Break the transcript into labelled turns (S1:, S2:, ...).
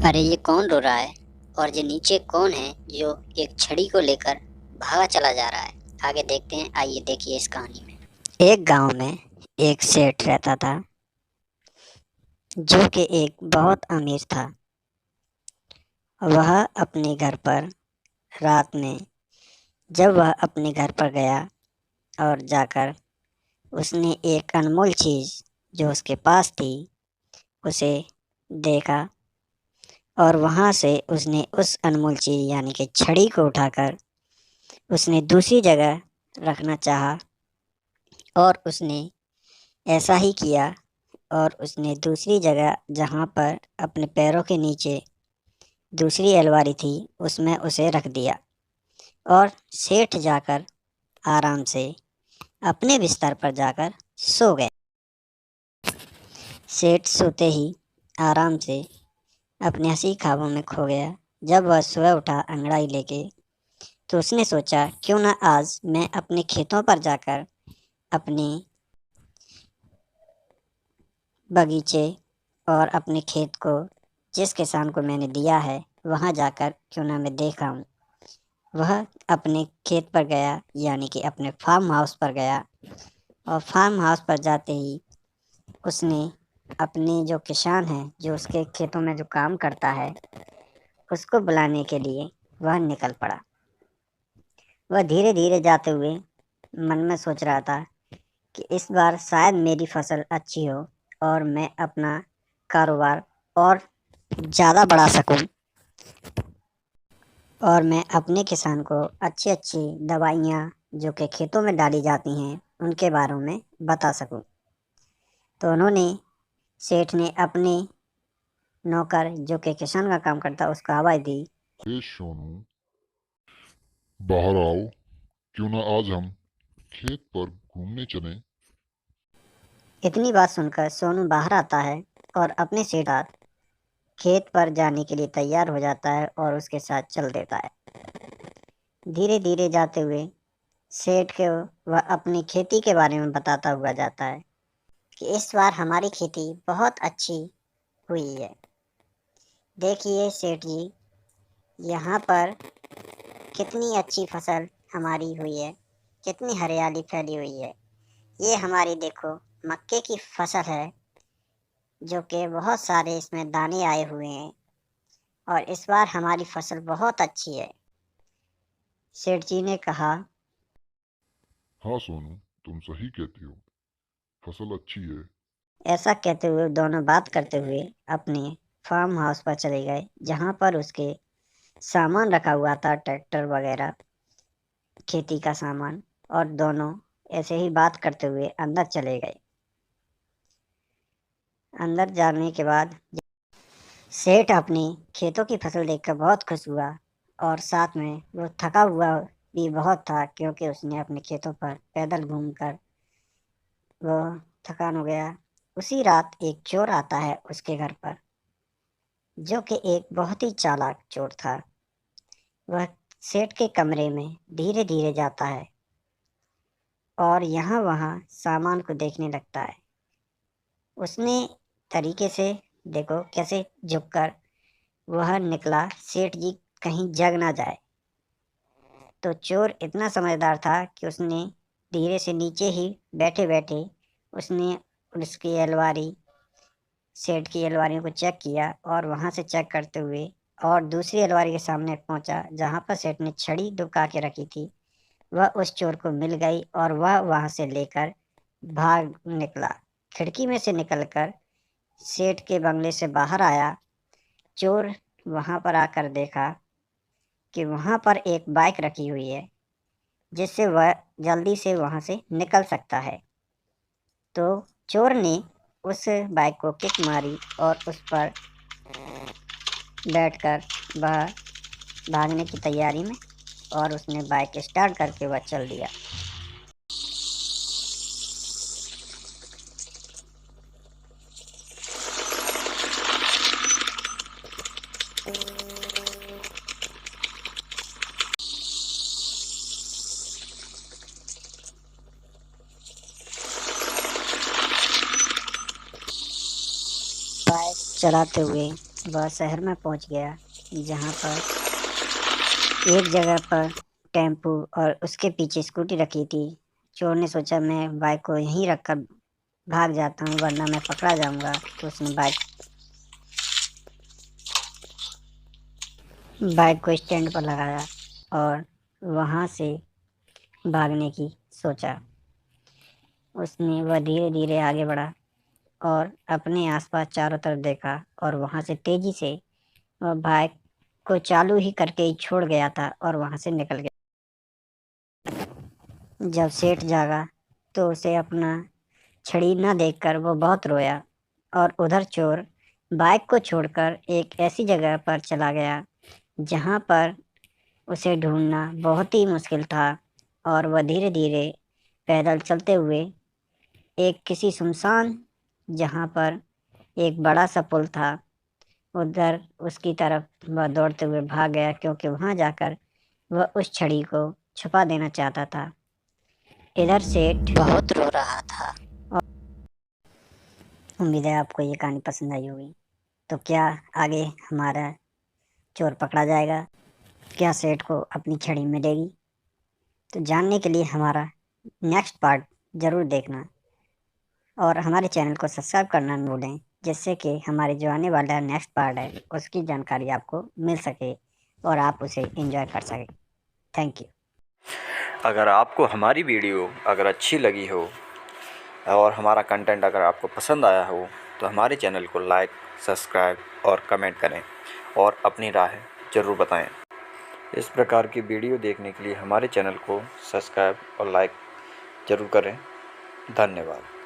S1: अरे ये कौन रो रहा है? और ये नीचे कौन है जो एक छड़ी को लेकर भागा चला जा रहा है? आगे देखते हैं, आइए देखिए इस कहानी में। एक गांव में एक सेठ रहता था जो कि एक बहुत अमीर था। वह अपने घर पर रात में जब वह अपने घर पर गया और जाकर उसने एक अनमोल चीज़ जो उसके पास थी उसे देखा, और वहाँ से उसने उस अनमोल चीज़ यानी कि छड़ी को उठाकर उसने दूसरी जगह रखना चाहा। और उसने ऐसा ही किया, और उसने दूसरी जगह जहाँ पर अपने पैरों के नीचे दूसरी अलमारी थी उसमें उसे रख दिया। और सेठ जाकर आराम से अपने बिस्तर पर जाकर सो गए। सेठ सोते ही आराम से अपने हंसी ख्वाबों में खो गया। जब वह सुबह उठा अंगड़ाई लेके, तो उसने सोचा क्यों ना आज मैं अपने खेतों पर जाकर अपने बगीचे और अपने खेत को जिस किसान को मैंने दिया है वहाँ जाकर क्यों ना मैं देख आऊँ। वह अपने खेत पर गया, यानी कि अपने फार्म हाउस पर गया। और फार्म हाउस पर जाते ही उसने अपने जो किसान है जो उसके खेतों में जो काम करता है उसको बुलाने के लिए वह निकल पड़ा। वह धीरे धीरे जाते हुए मन में सोच रहा था कि इस बार शायद मेरी फसल अच्छी हो और मैं अपना कारोबार और ज़्यादा बढ़ा सकूं, और मैं अपने किसान को अच्छी अच्छी दवाइयाँ जो कि खेतों में डाली जाती हैं उनके बारे में बता सकूं। तो उन्होंने सेठ ने अपने नौकर जो कि किसान का काम करता उसको आवाज़ दी।
S2: हे सोनू, बाहर आओ। क्यों ना आज हम खेत पर घूमने चलें।
S1: इतनी बात सुनकर सोनू बाहर आता है और अपने सेठ साथ खेत पर जाने के लिए तैयार हो जाता है और उसके साथ चल देता है। धीरे धीरे जाते हुए सेठ को वह अपनी खेती के बारे में बताता हुआ जाता है कि इस बार हमारी खेती बहुत अच्छी हुई है। देखिए सेठ जी, यहाँ पर कितनी अच्छी फसल हमारी हुई है, कितनी हरियाली फैली हुई है। ये हमारी देखो मक्के की फसल है जो कि बहुत सारे इसमें दाने आए हुए हैं, और इस बार हमारी फसल बहुत अच्छी है। सेठ जी ने कहा।
S2: हाँ सोनू, तुम सही कहती हो, फसल अच्छी है।
S1: ऐसा कहते हुए दोनों बात करते हुए अपने फार्म हाउस पर चले गए जहाँ पर उसके सामान रखा हुआ था, ट्रैक्टर वगैरह, खेती का सामान। और दोनों ऐसे ही बात करते हुए अंदर चले गए। अंदर जाने के बाद सेठ अपनी खेतों की फसल देखकर बहुत खुश हुआ, और साथ में वो थका हुआ भी बहुत था क्योंकि उसने अपने खेतों पर पैदल घूमकर वो थकान हो गया। उसी रात एक चोर आता है उसके घर पर, जो कि एक बहुत ही चालाक चोर था। वह सेठ के कमरे में धीरे धीरे जाता है और यहाँ वहाँ सामान को देखने लगता है। उसने तरीके से देखो कैसे झुककर वह निकला, सेठ जी कहीं जग ना जाए। तो चोर इतना समझदार था कि उसने धीरे से नीचे ही बैठे बैठे उसने उसकी अलमारी, सेठ की अलमारियों को चेक किया, और वहाँ से चेक करते हुए और दूसरी अलमारी के सामने पहुँचा जहाँ पर सेठ ने छड़ी दुबका के रखी थी। वह उस चोर को मिल गई और वह वहाँ से लेकर भाग निकला। खिड़की में से निकलकर सेठ के बंगले से बाहर आया। चोर वहाँ पर आकर देखा कि वहाँ पर एक बाइक रखी हुई है जिससे वह जल्दी से वहाँ से निकल सकता है। तो चोर ने उस बाइक को किक मारी और उस पर बैठकर वह भागने की तैयारी में, और उसने बाइक स्टार्ट करके वह चल दिया। बाइक चलाते हुए वह शहर में पहुंच गया, जहां पर एक जगह पर टेम्पू और उसके पीछे स्कूटी रखी थी। चोर ने सोचा मैं बाइक को यहीं रखकर भाग जाता हूँ, वरना मैं पकड़ा जाऊंगा। तो उसने बाइक को स्टैंड पर लगाया और वहां से भागने की सोचा। वह धीरे धीरे आगे बढ़ा और अपने आसपास चारों तरफ देखा और वहां से तेजी से वह बाइक को चालू ही करके ही छोड़ गया था और वहां से निकल गया। जब सेठ जागा तो उसे अपना छड़ी न देखकर वो बहुत रोया और उधर चोर बाइक को छोड़कर एक ऐसी जगह पर चला गया जहां पर उसे ढूंढना बहुत ही मुश्किल था। और वह धीरे धीरे पैदल चलते हुए एक किसी सुनसान जहां पर एक बड़ा सा पुल था, उधर उसकी तरफ वह दौड़ते हुए भाग गया, क्योंकि वहां जाकर वह उस छड़ी को छुपा देना चाहता था। इधर सेठ बहुत रो रहा था। उम्मीद है आपको ये कहानी पसंद आई होगी। तो क्या आगे हमारा चोर पकड़ा जाएगा? क्या सेठ को अपनी छड़ी मिलेगी? तो जानने के लिए हमारा नेक्स्ट पार्ट ज़रूर देखना और हमारे चैनल को सब्सक्राइब करना न भूलें, जिससे कि हमारे जो आने वाला नेक्स्ट पार्ट है उसकी जानकारी आपको मिल सके और आप उसे एंजॉय कर सकें। Thank you.
S3: अगर आपको हमारी वीडियो अगर अच्छी लगी हो और हमारा कंटेंट अगर आपको पसंद आया हो तो हमारे चैनल को लाइक, सब्सक्राइब और कमेंट करें और अपनी राय ज़रूर बताएं। इस प्रकार की वीडियो देखने के लिए हमारे चैनल को सब्सक्राइब और लाइक ज़रूर करें। धन्यवाद।